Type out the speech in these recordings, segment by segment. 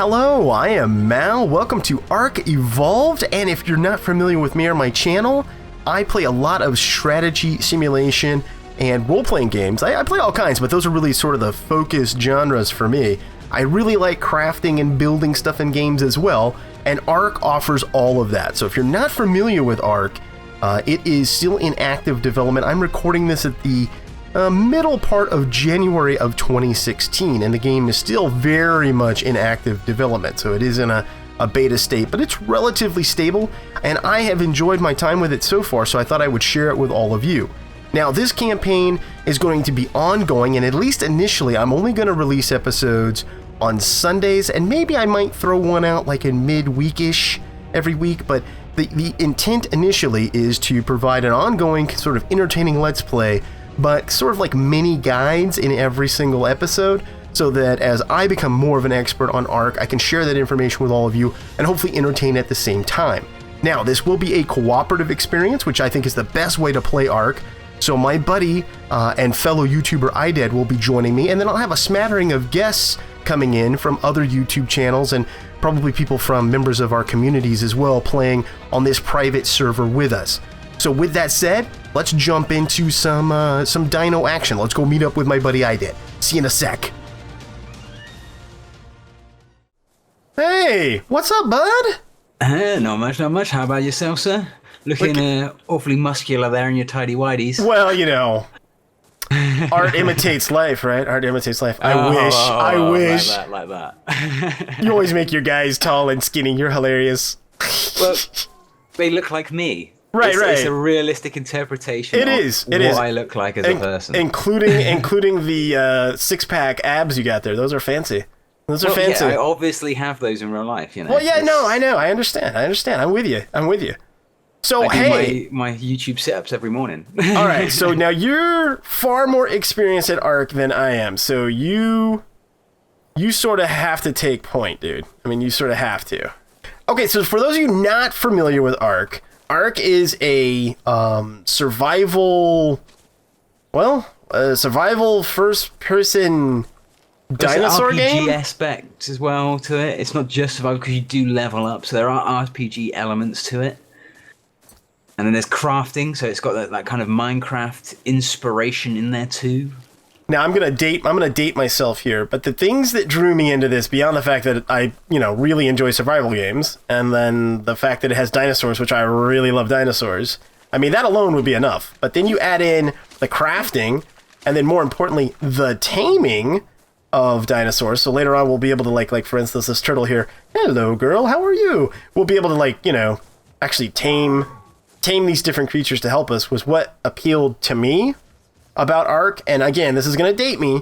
Hello, I am Mal. Welcome to ARK Evolved, and if you're not familiar with me or my channel, I play a lot of strategy, simulation, and role-playing games. I play all kinds, but those are really sort of the focus genres for me. I really like crafting and building stuff in games as well, and ARK offers all of that. So if you're not familiar with ARK, it is still in active development. I'm recording this at the middle part of January of 2016, and the game is still very much in active development, so it is in a beta state, but it's relatively stable, and I have enjoyed my time with it so far, so I thought I would share it with all of you. Now, this campaign is going to be ongoing, and at least initially, I'm only going to release episodes on Sundays, and maybe I might throw one out like in mid-weekish every week, but the intent initially is to provide an ongoing sort of entertaining Let's Play, but sort of like mini guides in every single episode, so that as I become more of an expert on ARK, I can share that information with all of you and hopefully entertain at the same time. Now, this will be a cooperative experience, which I think is the best way to play ARK. So my buddy and fellow YouTuber IDED will be joining me, and then I'll have a smattering of guests coming in from other YouTube channels and probably people from members of our communities as well playing on this private server with us. So with that said, let's jump into some dino action. Let's go meet up with my buddy IDED. See you in a sec. Hey, what's up, bud? Not much. How about yourself, sir? Looking awfully muscular there in your tidy whities. Well, you know, art imitates life, right? Art imitates life. I wish. Like that. You always make your guys tall and skinny. You're hilarious. Well, they look like me. Right. It's a realistic interpretation It of is. what I look like as a person. Including the six-pack abs you got there. Those are fancy. Those are fancy. Yeah, I obviously have those in real life, you know. Well, yeah, no, I know. I understand. I'm with you. So, I do my YouTube sit-ups every morning. All right, so now you're far more experienced at ARK than I am, so you sort of have to take point, dude. I mean, you sort of have to. Okay, so for those of you not familiar with ARK is a survival first-person dinosaur game. RPG aspect as well to it. It's not just survival because you do level up, so there are RPG elements to it. And then there's crafting, so it's got that kind of Minecraft inspiration in there too. Now I'm gonna date myself here, but the things that drew me into this, beyond the fact that I really enjoy survival games, and then the fact that it has dinosaurs, which I really love dinosaurs. I mean, that alone would be enough. But then you add in the crafting, and then more importantly, the taming of dinosaurs. So later on, we'll be able to like for instance, this turtle here. Hello, girl. How are you? We'll be able to actually tame these different creatures to help us, was what appealed to me about ARK. And again, this is going to date me,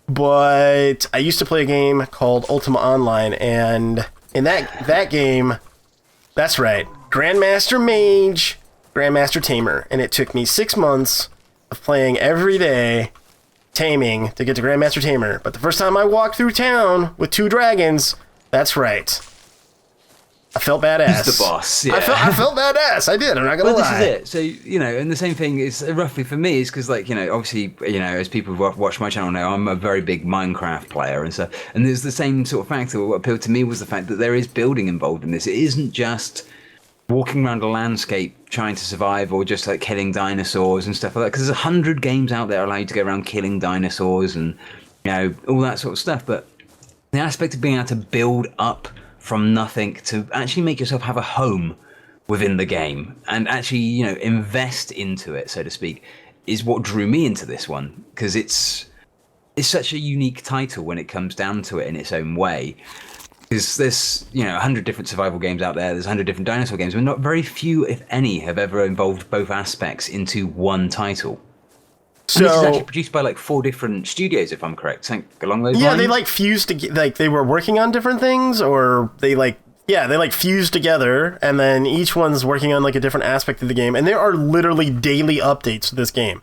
but I used to play a game called Ultima Online, and in that game, that's right, Grandmaster Mage, Grandmaster Tamer, and it took me 6 months of playing every day, taming, to get to Grandmaster Tamer. But the first time I walked through town with 2 dragons, that's right, I felt badass. He's the boss. Yeah. I felt badass. I did. I'm not gonna lie. This is it. So and the same thing is roughly for me is because obviously as people who watch my channel know, I'm a very big Minecraft player and stuff. And there's the same sort of factor. What appealed to me was the fact that there is building involved in this. It isn't just walking around a landscape trying to survive or just like killing dinosaurs and stuff like that. Because there's 100 games out there allow you to go around killing dinosaurs and all that sort of stuff. But the aspect of being able to build up from nothing to actually make yourself have a home within the game and actually, invest into it, so to speak, is what drew me into this one, because it's such a unique title when it comes down to it in its own way. Because there's 100 different survival games out there, there's 100 different dinosaur games, but not very few, if any, have ever involved both aspects into one title. So, and this is actually produced by 4 different studios, if I'm correct. Something along those lines. Yeah, they fused together. They were working on different things, or they fused together, and then each one's working on a different aspect of the game. And there are literally daily updates to this game,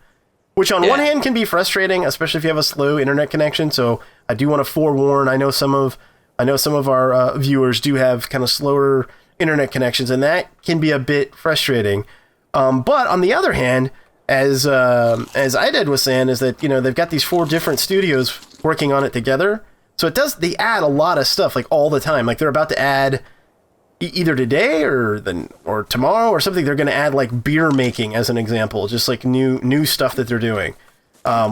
which on one hand can be frustrating, especially if you have a slow internet connection. So I do want to forewarn. I know some of our viewers do have kind of slower internet connections, and that can be a bit frustrating. But on the other hand, as IDED was saying, is that they've got these 4 different studios working on it together. So they add a lot of stuff like all the time. Like they're about to add either today or tomorrow or something. They're going to add like beer making as an example, just like new stuff that they're doing,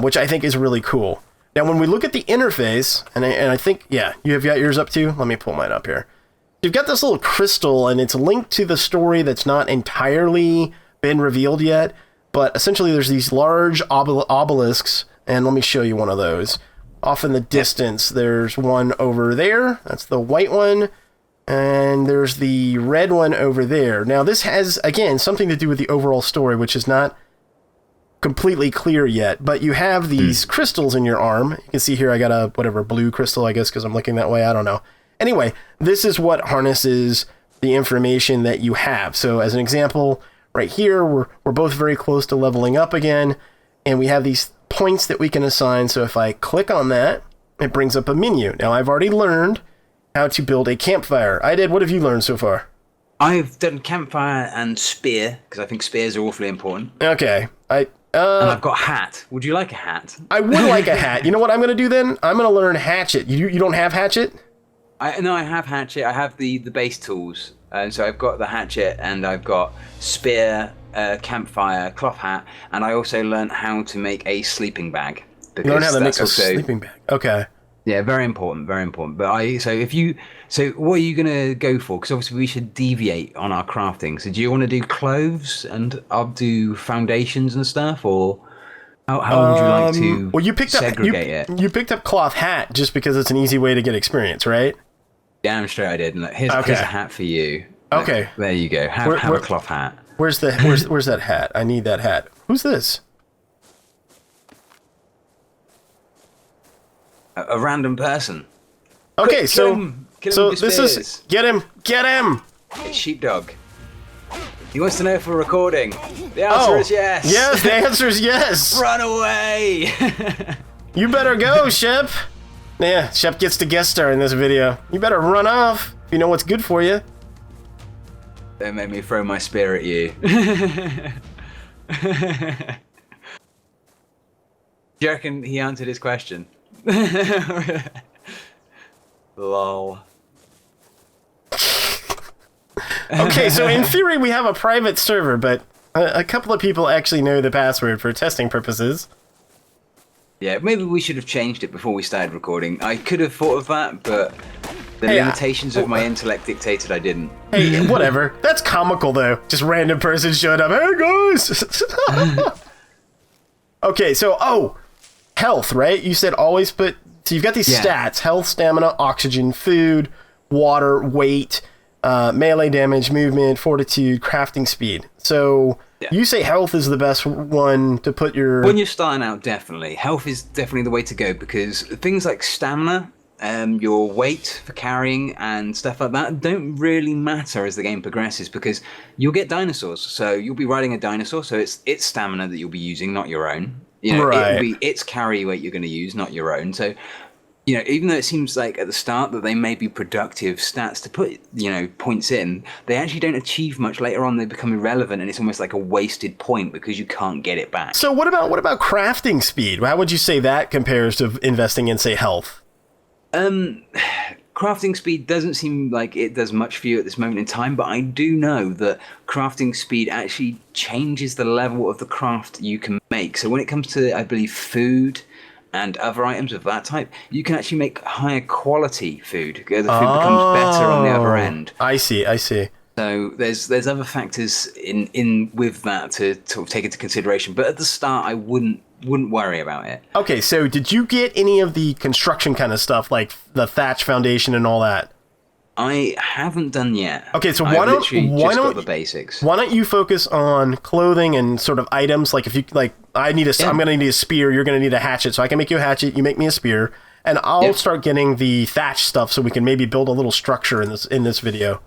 which I think is really cool. Now, when we look at the interface, and I think, yeah, you have got yours up too. Let me pull mine up here. You've got this little crystal, and it's linked to the story that's not entirely been revealed yet. But essentially, there's these large obelisks, and let me show you one of those. Off in the distance, there's one over there. That's the white one. And there's the red one over there. Now, this has, again, something to do with the overall story, which is not completely clear yet, but you have these crystals in your arm. You can see here I got a blue crystal, I guess, because I'm looking that way. I don't know. Anyway, this is what harnesses the information that you have. So as an example, right here, we're both very close to leveling up again, and we have these points that we can assign. So if I click on that, it brings up a menu. Now, I've already learned how to build a campfire. IDED, what have you learned so far? I've done campfire and spear, because I think spears are awfully important. Okay. And I've got hat. Would you like a hat? I would like a hat. You know what I'm going to do then? I'm going to learn hatchet. You don't have hatchet? No, I have hatchet. I have the base tools. So I've got the hatchet, and I've got spear, campfire, cloth hat, and I also learned how to make a sleeping bag. Learn how to make a sleeping bag. Okay. Yeah, very important, very important. But so what are you gonna go for? Because obviously we should deviate on our crafting. So do you want to do clothes and I'll do foundations and stuff, or how would you like to segregate it? You picked up cloth hat just because it's an easy way to get experience, right? Damn straight I did. And here's a hat for you. Okay. There you go. Have a cloth hat. Where's that hat? I need that hat. Who's this? A random person. Okay, so this is get him. It's Sheepdog. He wants to know if we're recording. The answer is yes. Yes, the answer is yes. Run away. You better go, Shep. Yeah, Shep gets to guest star in this video. You better run off if you know what's good for you. Don't make me throw my spear at you. Do you reckon he answered his question? Lol. Okay, so in theory we have a private server, but a couple of people actually know the password for testing purposes. Yeah, maybe we should have changed it before we started recording. I could have thought of that, but the limitations of my intellect dictated I didn't. Hey, whatever. That's comical, though. Just random person showed up. Hey, guys! Okay, so, health, right? You said always put... So you've got these stats. Health, stamina, oxygen, food, water, weight, melee damage, movement, fortitude, crafting speed. So you say health is the best one to put your... When you're starting out, definitely. Health is definitely the way to go, because things like stamina, your weight for carrying and stuff like that don't really matter as the game progresses, because you'll get dinosaurs. So you'll be riding a dinosaur, so it's stamina that you'll be using, not your own. You know, it'll be its carry weight you're going to use, not your own. So, you know, even though it seems like at the start that they may be productive stats to put, you know, points in, they actually don't achieve much. Later on, they become irrelevant, and it's almost like a wasted point because you can't get it back. So what about crafting speed? How would you say that compares to investing in, say, health? Crafting speed doesn't seem like it does much for you at this moment in time, but I do know that crafting speed actually changes the level of the craft you can make. So when it comes to, I believe, food and other items of that type, you can actually make higher quality food. The food becomes better on the other end. I see. So there's other factors in with that to sort of take into consideration. But at the start, I wouldn't worry about it. Okay, so did you get any of the construction kind of stuff, like the thatch foundation and all that? I haven't done yet. Okay, so why don't got the basics? Why don't you focus on clothing and sort of items? Like if you I'm gonna need a spear. You're gonna need a hatchet. So I can make you a hatchet. You make me a spear, and I'll start getting the thatch stuff so we can maybe build a little structure in this video.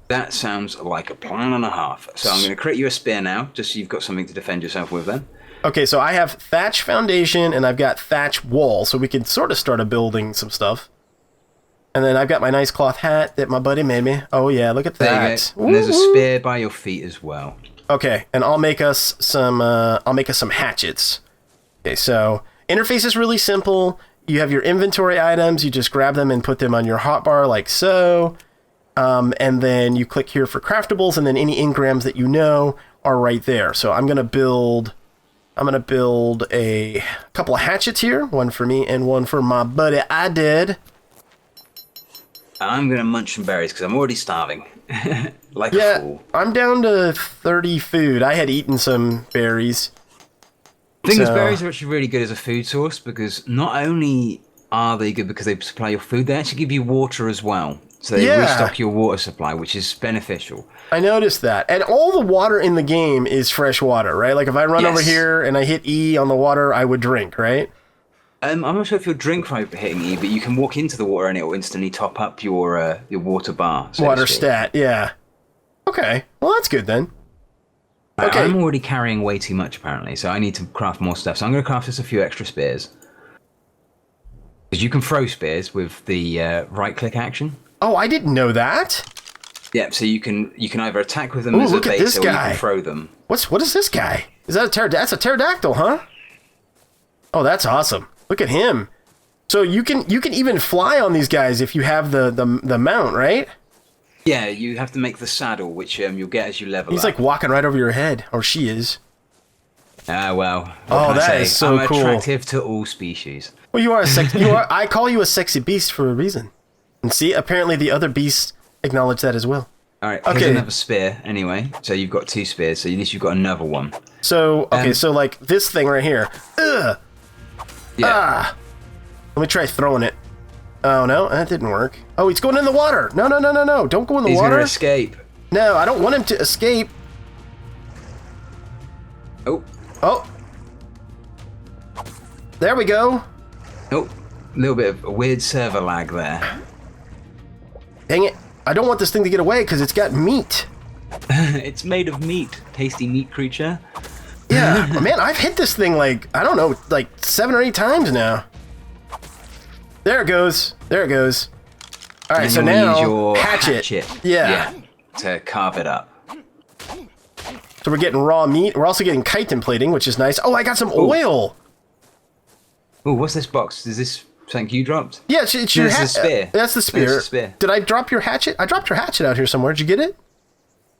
That sounds like a plan and a half. So I'm going to create you a spear now, just so you've got something to defend yourself with then. Okay, so I have thatch foundation and I've got thatch wall, so we can sort of start building some stuff. And then I've got my nice cloth hat that my buddy made me. Oh yeah, look at that. There you go. And there's a spear by your feet as well. Okay, and I'll make us some hatchets. Okay, so interface is really simple. you have your inventory items. You just grab them and put them on your hotbar like so. And then you click here for craftables, and then any engrams that you know are right there. So I'm gonna build a couple of hatchets here, one for me and one for my buddy IDED. I'm gonna munch some berries because I'm already starving. Like a fool. I'm down to 30 food. I had eaten some berries. The thing is, berries are actually really good as a food source because not only are they good because they supply your food, they actually give you water as well. So they restock your water supply, which is beneficial. I noticed that. And all the water in the game is fresh water, right? Like if I run over here and I hit E on the water, I would drink, right? I'm not sure if you'll drink by hitting E, but you can walk into the water and it will instantly top up your water bar. So water stat, yeah. Okay, well that's good then. Okay. I'm already carrying way too much apparently, so I need to craft more stuff. So I'm going to craft just a few extra spears. Because you can throw spears with the right-click action. Oh, I didn't know that. Yeah, so you can either attack with them as a base, or you can throw them. What is this guy? Is that a pterodactyl? That's a pterodactyl, huh? Oh, that's awesome. Look at him. So you can even fly on these guys if you have the mount, right? Yeah, you have to make the saddle, which you'll get as you level up. He's like walking right over your head, or she is. Ah, well. Oh, that is so cool. I'm attractive to all species. Well, you are a sexy. I call you a sexy beast for a reason. And see, apparently the other beasts acknowledge that as well. All right. Here's another spear, anyway. So you've got 2 spears. So at least you've got another one. So so like this thing right here. Ugh. Yeah. Ah. Let me try throwing it. Oh no, that didn't work. Oh, he's going in the water. No! Don't go in the water. He's gonna escape. No, I don't want him to escape. Oh. There we go. Oh, a little bit of a weird server lag there. Dang it. I don't want this thing to get away because it's got meat. It's made of meat. Tasty meat creature. Yeah. Man, I've hit this thing like, I don't know, like 7 or 8 times now. There it goes. All right, so now your hatchet. Yeah. To carve it up. So we're getting raw meat. We're also getting chitin plating, which is nice. Oh, I got some oil. Oh, what's this box? Is this something you dropped? Yeah, it's your spear. That's the spear. That's the spear. Did I drop your hatchet? I dropped your hatchet out here somewhere. Did you get it?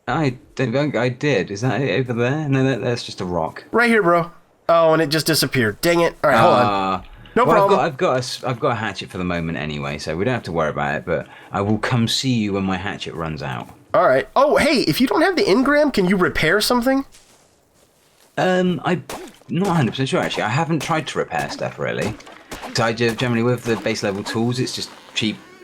I did. Is that it over there? No, that's just a rock. Right here, bro. Oh, and it just disappeared. Dang it. All right, hold on. No problem. I've got a hatchet for the moment anyway, so we don't have to worry about it, but I will come see you when my hatchet runs out. All right. Oh, hey, if you don't have the engram, can you repair something? I'm not 100% sure, actually. I haven't tried to repair stuff, really. So I generally, with the base level tools, it's just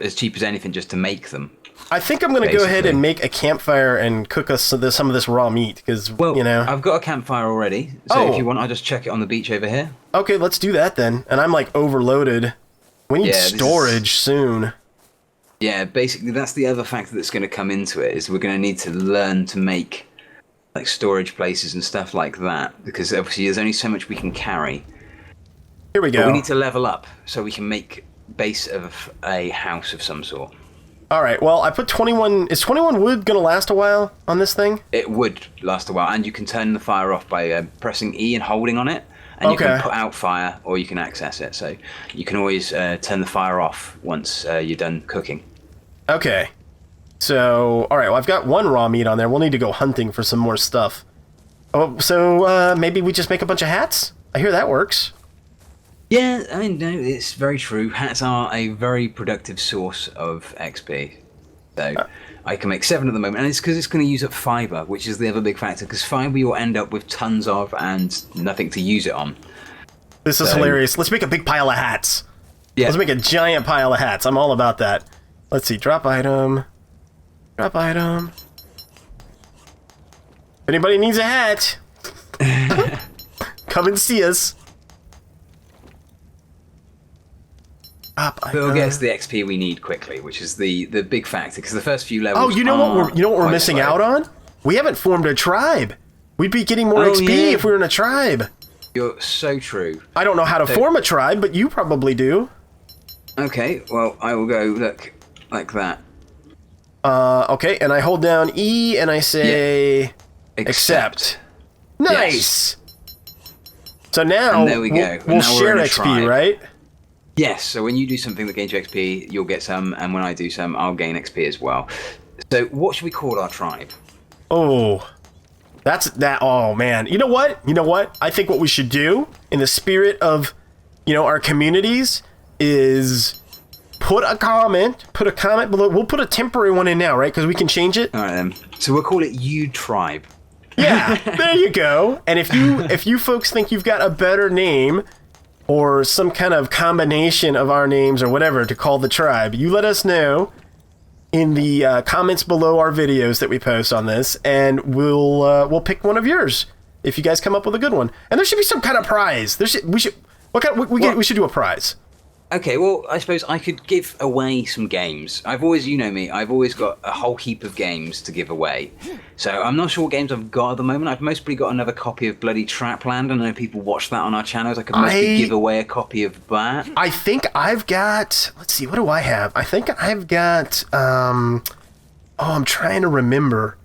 as cheap as anything just to make them. I think I'm going to go ahead and make a campfire and cook us some of this raw meat, because, you know. I've got a campfire already, so if you want, I'll just check it on the beach over here. Okay, let's do that then. And I'm, like, overloaded. We need storage soon. Yeah, basically, that's the other factor that's going to come into it, is we're going to need to learn to make, like, storage places and stuff like that, because obviously there's only so much we can carry. Here we go. But we need to level up so we can make base of a house of some sort. All right, well, I put 21... Is 21 wood going to last a while on this thing? It would last a while, and you can turn the fire off by pressing E and holding on it, and you can put out fire, or you can access it. So you can always turn the fire off once you're done cooking. Okay. So, all right, well, I've got 1 raw meat on there. We'll need to go hunting for some more stuff. Oh, so maybe we just make a bunch of hats? I hear that works. Yeah, I mean, no, it's very true. Hats are a very productive source of XP. So I can make 7 at the moment, and it's because it's going to use up fiber, which is the other big factor, because fiber you'll end up with tons of and nothing to use it on. This is hilarious. Let's make a big pile of hats. Yeah. Let's make a giant pile of hats. I'm all about that. Let's see. Drop item. Drop item. If anybody needs a hat, come and see us. We'll get us the XP we need quickly, which is the big factor, because the first few levels. Oh, you know what we're missing out on? We haven't formed a tribe. We'd be getting more XP if we were in a tribe. You're so true. I don't know how to form a tribe, but you probably do. Okay, well, I will go look like that. Okay, and I hold down E and I say accept. Nice. Yes. So now and there we go. We'll share XP, right? Yes, so when you do something that gains you XP, you'll get some, and when I do some, I'll gain XP as well. So what should we call our tribe? Oh, oh man. You know what? I think what we should do, in the spirit of, our communities, is put a comment below. We'll put a temporary one in now, right? Because we can change it. All right, then. So we'll call it You Tribe. Yeah, there you go. And if you folks think you've got a better name, or some kind of combination of our names or whatever to call the tribe, you let us know in the comments below our videos that we post on this, and we'll pick one of yours if you guys come up with a good one. And there should be some kind of prize. We should do a prize. Okay, well, I suppose I could give away some games. I've always, me, I've always got a whole heap of games to give away. So I'm not sure what games I've got at the moment. I've mostly got another copy of bloody Trapland. I know people watch that on our channels. I could mostly give away a copy of that. I think I've got, let's see, what do I have? I think I've got, I'm trying to remember.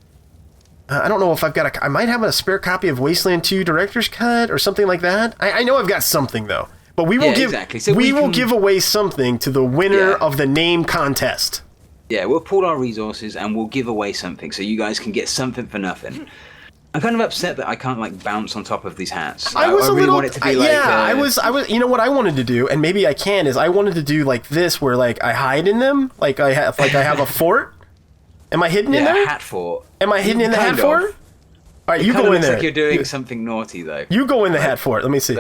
I don't know if I've got I might have a spare copy of Wasteland 2 Director's Cut or something like that. I know I've got something, though. But we will will give away something to the winner of the name contest. Yeah, we'll pool our resources and we'll give away something so you guys can get something for nothing. I'm kind of upset that I can't bounce on top of these hats. I really want it to be I was. You know what I wanted to do, and maybe I can, is I wanted to do this where I hide in them, I have a fort. Am I hidden in there? A hat fort. Am I hidden in the hat fort? All right, you go in there. Like you're doing something naughty though. You go in the hat fort. Let me see.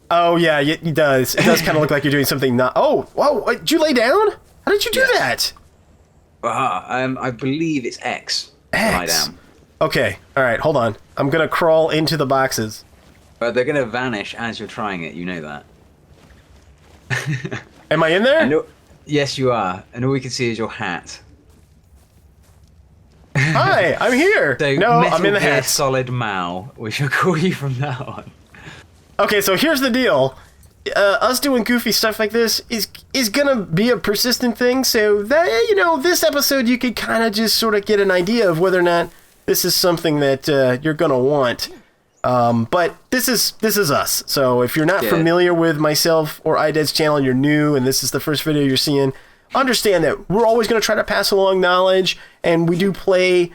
Oh, yeah, it does. It does kind of look like you're doing something not... Oh, whoa, did you lay down? How did you do that? I believe it's X. Lie down. Okay, all right, hold on. I'm going to crawl into the boxes. But they're going to vanish as you're trying it, you know that. Am I in there? Yes, you are. And all we can see is your hat. Hi, I'm here. So I'm in the hat. Solid Mal, we shall call you from now on. Okay, so here's the deal. Us doing goofy stuff like this is gonna be a persistent thing, so that, this episode you could kind of just sort of get an idea of whether or not this is something that you're gonna want. But this is us. So if you're not familiar with myself or IDED's channel and you're new and this is the first video you're seeing, understand that we're always gonna try to pass along knowledge, and we do play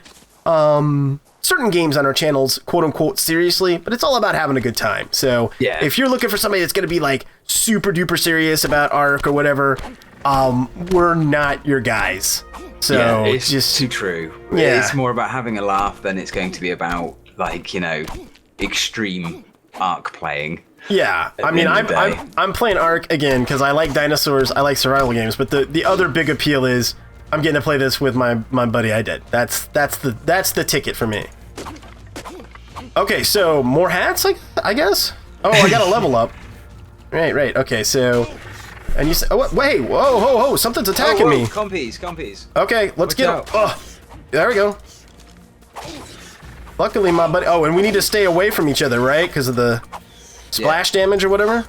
certain games on our channels, quote unquote, seriously, but it's all about having a good time. So if you're looking for somebody that's going to be super duper serious about ARK or whatever, we're not your guys. So it's just too true. Yeah. It's more about having a laugh than it's going to be about extreme ARK playing. Yeah, I mean, I'm playing ARK again because I like dinosaurs, I like survival games, but the other big appeal is I'm getting to play this with my buddy IDED. That's the ticket for me. Okay, so more hats, I guess? Oh, I got to level up. Right. Okay, so... And you say... Oh, wait, whoa, something's attacking me. Compies. Okay, let's get him. Oh, there we go. Luckily, my buddy... Oh, and we need to stay away from each other, right? Because of the splash damage or whatever?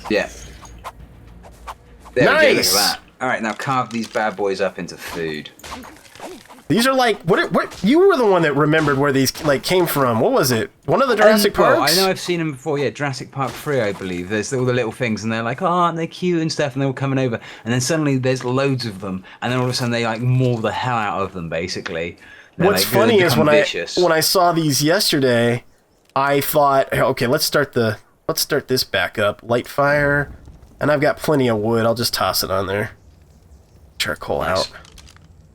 Yeah. Nice! All right, now carve these bad boys up into food. These are what? You were the one that remembered where these came from. What was it? One of the Jurassic Parks? I know I've seen them before. Yeah, Jurassic Park 3, I believe. There's all the little things, and they're like, oh, aren't they cute and stuff? And they're all coming over, and then suddenly there's loads of them, and then all of a sudden they maul the hell out of them, basically. What's funny is when I saw these yesterday, I thought, okay, let's start this back up. Light fire, and I've got plenty of wood. I'll just toss it on there. Charcoal out.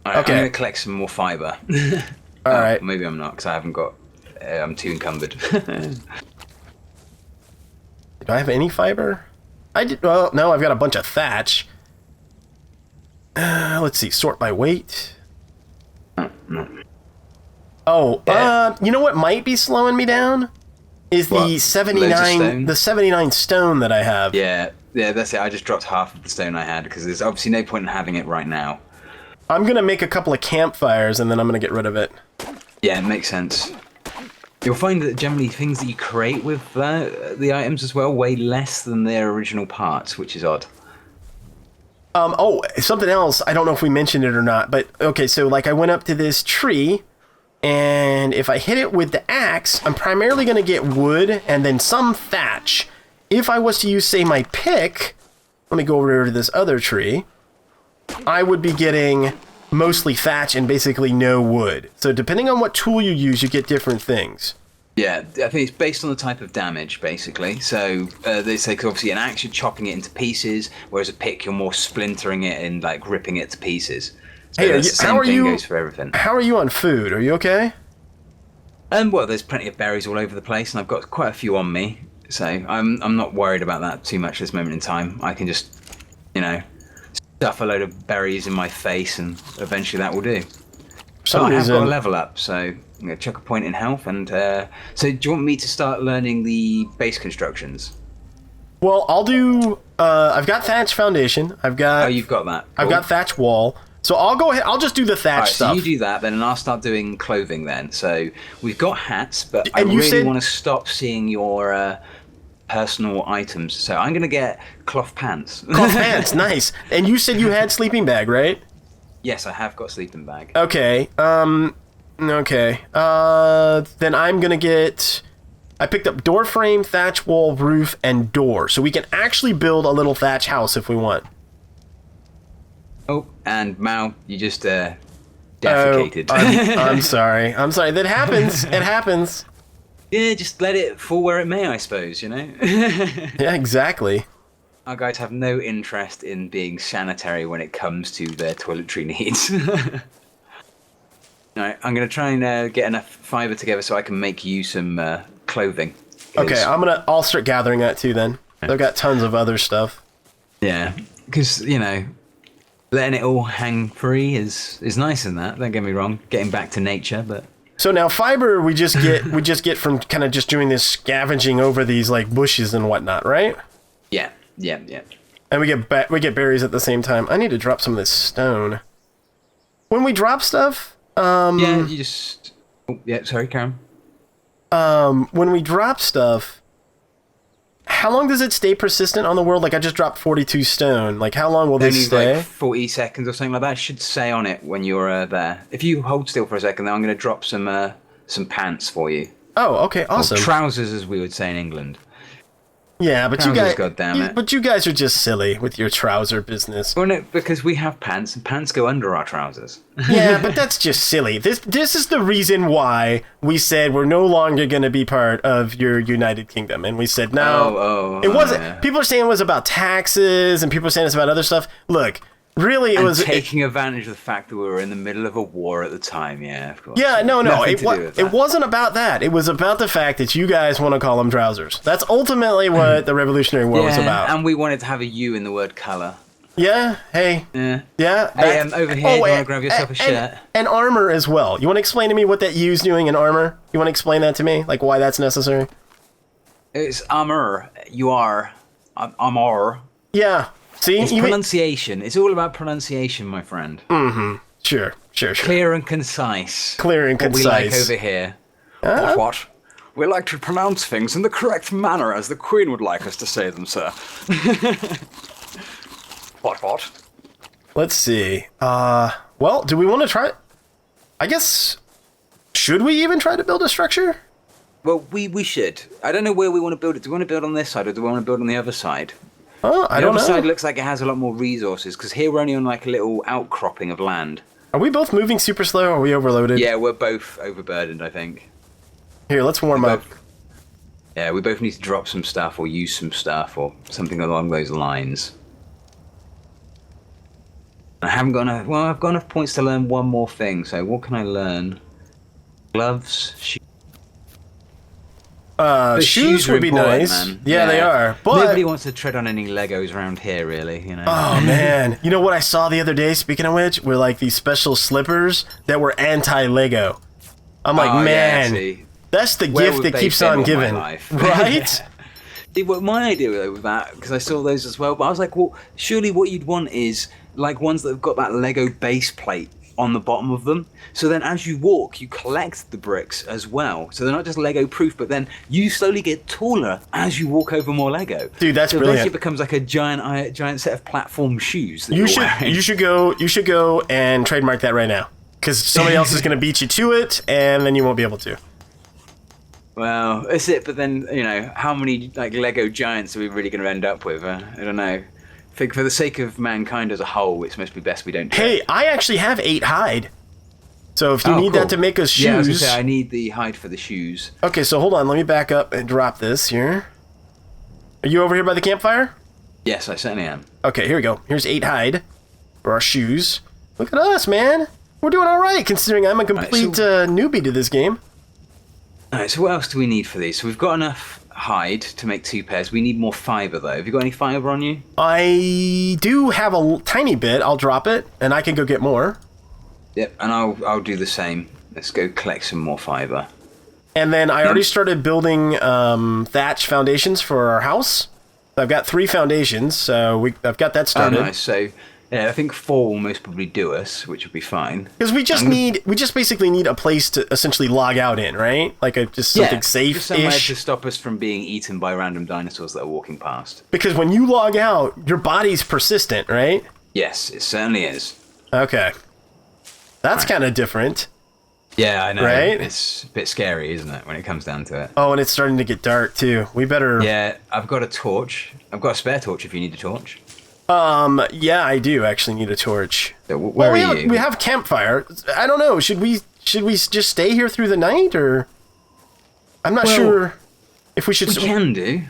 All right, okay. I'm going to collect some more fiber. All right. Maybe I'm not, because I haven't got... I'm too encumbered. Do I have any fiber? Well, no, I've got a bunch of thatch. Let's see. Sort by weight. Oh, you know what might be slowing me down? Is the 79 stone that I have. Yeah, that's it. I just dropped half of the stone I had because there's obviously no point in having it right now. I'm going to make a couple of campfires and then I'm going to get rid of it. Yeah, it makes sense. You'll find that generally things that you create with the items as well weigh less than their original parts, which is odd. Oh, something else. I don't know if we mentioned it or not, but okay, so I went up to this tree, and if I hit it with the axe, I'm primarily going to get wood and then some thatch. If I was to use, say, my pick, let me go over to this other tree, I would be getting mostly thatch and basically no wood. So depending on what tool you use, you get different things. Yeah, I think it's based on the type of damage, basically. So they say, 'cause obviously an axe, you're chopping it into pieces, whereas a pick, you're more splintering it and like ripping it to pieces. So Hey, the same thing goes for everything. How are you on food? Are you okay? Well, there's plenty of berries all over the place, and I've got quite a few on me, so I'm not worried about that too much at this moment in time. I can just, stuff a load of berries in my face, and eventually that will do. So I have got a level up, so I'm going to chuck a point in health. And so do you want me to start learning the base constructions? Well, I'll do... I've got thatch foundation. I've got... Oh, you've got that. Cool. I've got thatch wall. So I'll go ahead. I'll just do the thatch stuff. So you do that, then, and I'll start doing clothing then. So we've got hats, but I really want to stop seeing your personal items. So I'm going to get cloth pants. Cloth pants, nice. And you said you had sleeping bag, right? Yes, I have got sleeping bag. Okay. Okay. Then I'm going to get... I picked up door frame, thatch wall, roof, and door. So we can actually build a little thatch house if we want. Oh, and Mal, you just defecated. I'm sorry. I'm sorry. That happens. It happens. Yeah, just let it fall where it may, I suppose, Yeah, exactly. Our guys have no interest in being sanitary when it comes to their toiletry needs. Alright, I'm going to try and get enough fiber together so I can make you some clothing. Okay, I'll start gathering that too then. I've got tons of other stuff. Yeah, because, letting it all hang free is nice in that. Don't get me wrong. Getting back to nature, but so now fiber we just get from kind of just doing this scavenging over these like bushes and whatnot, right? Yeah. And we get berries at the same time. I need to drop some of this stone. When we drop stuff, yeah, you just. Oh, yeah, sorry, Karen. When we drop stuff, how long does it stay persistent on the world? Like, I just dropped 42 stone. Like, how long will this stay? Like 40 seconds or something like that. It should say on it when you're there. If you hold still for a second, then I'm going to drop some pants for you. Oh, okay, awesome. Or trousers, as we would say in England. Yeah, but trousers, goddammit. But you guys are just silly with your trouser business. Well, no, because we have pants, and pants go under our trousers. Yeah, but that's just silly. This is the reason why we said we're no longer going to be part of your United Kingdom, and we said no. It wasn't. Yeah. People are saying it was about taxes, and people are saying it's about other stuff. Look. Really, it was taking advantage of the fact that we were in the middle of a war at the time. Yeah, of course. Yeah, no, it wasn't about that. It was about the fact that you guys want to call them trousers. That's ultimately what the Revolutionary War was about. And we wanted to have a U in the word color. Yeah. Hey. Yeah. Hey, over here. You want to grab yourself a shirt? And armor as well. You want to explain to me what that U's doing in armor? You want to explain that to me, like why that's necessary? It's armor. You are. Armor. Yeah. See, it's pronunciation. It's all about pronunciation, my friend. Mm-hmm. Sure. Clear and concise. Clear and concise. What we like over here. What? We like to pronounce things in the correct manner, as the Queen would like us to say them, sir. What? Let's see. Well, do we want to try? I guess. Should we even try to build a structure? Well, we should. I don't know where we want to build it. Do we want to build on this side, or do we want to build on the other side? Oh, I don't know. The other side looks like it has a lot more resources, because here we're only on like a little outcropping of land. Are we both moving super slow, or are we overloaded? Yeah, we're both overburdened, I think. Here, let's warm up. Yeah, we both need to drop some stuff, or use some stuff, or something along those lines. I haven't got enough... Well, I've got enough points to learn one more thing, so what can I learn? Gloves, shoes... shoes would be nice. Man. Yeah, they are. But nobody wants to tread on any Legos around here, really. Oh man! You know what I saw the other day? Speaking of which, were like these special slippers that were anti-Lego. I'm like, man, that's the gift that keeps on giving, right? See, what my idea with that, because I saw those as well, but I was like, well, surely what you'd want is like ones that have got that Lego base plate on the bottom of them, so then as you walk you collect the bricks as well, so they're not just Lego proof, but then you slowly get taller as you walk over more Lego. Dude, that's so brilliant. It becomes like a giant set of platform shoes that you should go and trademark that right now, because somebody else is going to beat you to it, and then you won't be able to. Well, that's it. But then how many like Lego giants are we really going to end up with? I don't know. think for the sake of mankind as a whole, it's must be best we don't do Hey, it. I actually have 8 hide. So if you need cool. that to make us shoes... Yeah, I was going to say, I need the hide for the shoes. Okay, so hold on. Let me back up and drop this here. Are you over here by the campfire? Yes, I certainly am. Okay, here we go. Here's 8 hide for our shoes. Look at us, man. We're doing all right, considering I'm a complete newbie to this game. All right, so what else do we need for these? So we've got enough hide to make 2 pairs. We need more fiber, though. Have you got any fiber on you? I do have a tiny bit. I'll drop it, and I can go get more. Yep, and I'll do the same. Let's go collect some more fiber. And then I already started building thatch foundations for our house. I've got 3 foundations, so I've got that started. Oh, nice. So, yeah, I think 4 will most probably do us, which will be fine. Because we just basically need a place to essentially log out in, right? Like just something safe-ish. Just somewhere to stop us from being eaten by random dinosaurs that are walking past. Because when you log out, your body's persistent, right? Yes, it certainly is. Okay. That's kind of different. Yeah, I know. Right? It's a bit scary, isn't it, when it comes down to it? Oh, and it's starting to get dark, too. We better... Yeah, I've got a torch. I've got a spare torch if you need a torch. Yeah, I do actually need a torch. So where are you? We have campfire. I don't know. Should we just stay here through the night, or... I'm not sure if we should... We can do.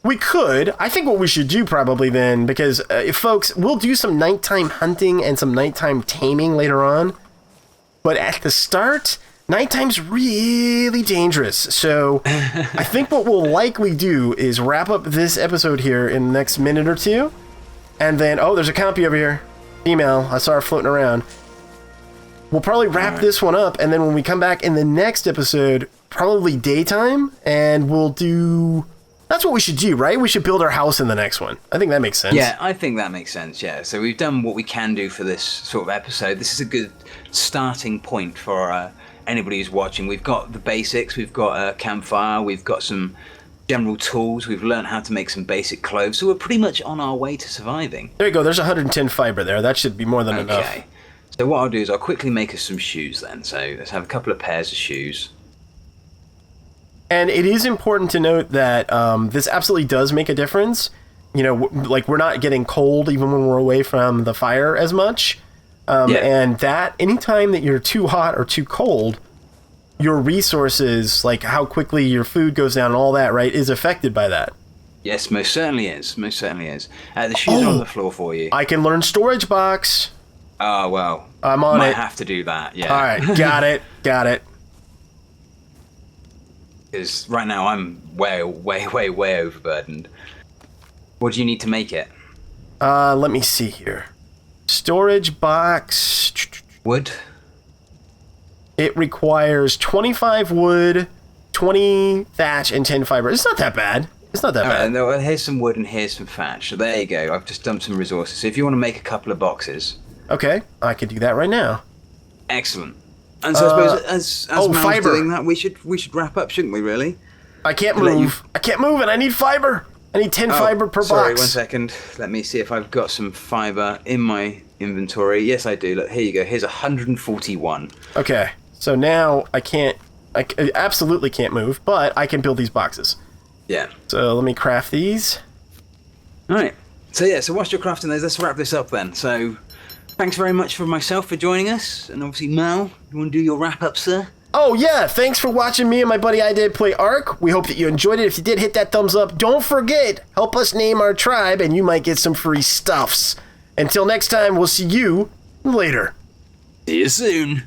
We could. I think what we should do probably then, because folks, we'll do some nighttime hunting and some nighttime taming later on. But at the start, nighttime's really dangerous. So I think what we'll likely do is wrap up this episode here in the next minute or 2. And then, oh, there's a compy over here. Female. I saw her floating around. We'll probably wrap this one up. And then when we come back in the next episode, probably daytime. And we'll do... That's what we should do, right? We should build our house in the next one. I think that makes sense. Yeah, I think that makes sense, yeah. So we've done what we can do for this sort of episode. This is a good starting point for anybody who's watching. We've got the basics. We've got a campfire. We've got some general tools. We've learned how to make some basic clothes. So we're pretty much on our way to surviving. There you go. There's 110 fiber there. That should be more than enough. Okay. So what I'll do is I'll quickly make us some shoes then. So let's have a couple of pairs of shoes. And it is important to note that this absolutely does make a difference. You know, like we're not getting cold even when we're away from the fire as much. And that anytime that you're too hot or too cold, your resources, like how quickly your food goes down and all that, right, is affected by that. Yes, most certainly is. Most certainly is. The shoes are on the floor for you. I can learn storage box. Oh, well. I'm on it. Might have to do that, yeah. All right, got it. Got it. Because right now I'm way overburdened. What do you need to make it? Let me see here. Storage box. Wood? It requires 25 wood, 20 thatch, and 10 fiber. It's not that bad. It's not that bad. No, here's some wood and here's some thatch. So there you go. I've just dumped some resources. So if you want to make a couple of boxes. Okay, I could do that right now. Excellent. And so I suppose as Mal's fiber. doing that, we should wrap up, shouldn't we, really? I can't move. I can't move and I need fiber. I need 10 fiber per sorry, box. 1 second. Let me see if I've got some fiber in my inventory. Yes, I do. Look, here you go. Here's 141. Okay, so now I absolutely can't move, but I can build these boxes. Yeah. So let me craft these. All right. So yeah, so whilst you're crafting those, let's wrap this up then. So thanks very much for myself for joining us. And obviously, Mal, you want to do your wrap up, sir? Oh, yeah. Thanks for watching me and my buddy IDED play ARK. We hope that you enjoyed it. If you did, hit that thumbs up. Don't forget, help us name our tribe, and you might get some free stuffs. Until next time, we'll see you later. See you soon.